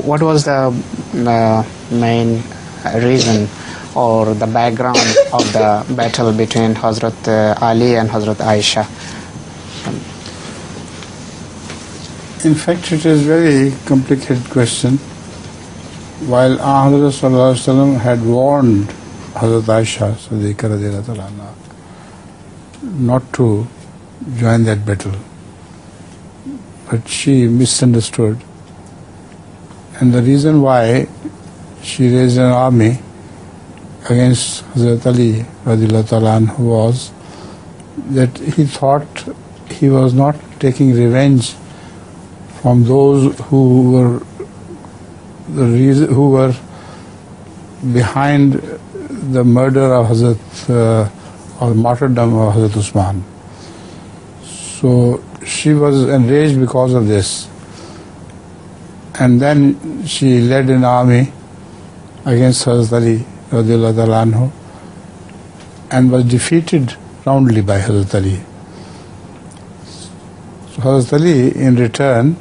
what was the main reason or the background of the battle between Hazrat Ali and Hazrat Ayesha? In fact, it is a very complicated question. While Hazrat Sallallahu Alaihi Wasallam had warned Hazrat Ayesha Siddiqa radhiyallahu ta'ala anha not to join that battle, but she misunderstood. And the reason why she raised an army against Hazrat Ali radhiyallahu ta'ala anhu was that he thought he was not taking revenge from those who were behind the murder of Hazrat or martyrdom of Hazrat Usman. So she was enraged because of this, and then she led an army against Hazrat Ali radhiyallahu ta'ala anhu and was defeated roundly by Hazrat Ali. So Hazrat Ali in return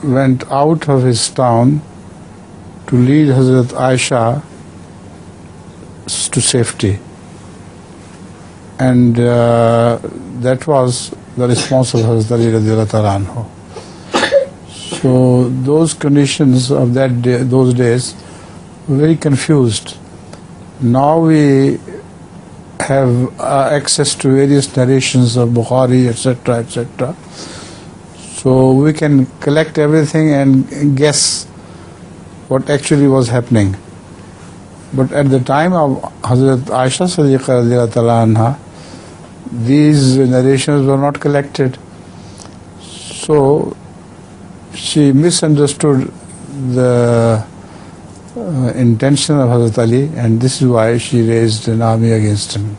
went out of his town to lead Hazrat Ayesha to safety, and that was the response of Hazrat Ali radhiyallahu ta'ala anhu. So those conditions of that day, those days, were very confused. Now we have access to various narrations of Bukhari, etc., etc. So we can collect everything and guess what actually was happening. But at the time of Hazrat Ayesha Siddiqa radhiyallahu ta'ala anha, these narrations were not collected. So she misunderstood the intention of Hazrat Ali, and this is why she raised an army against him.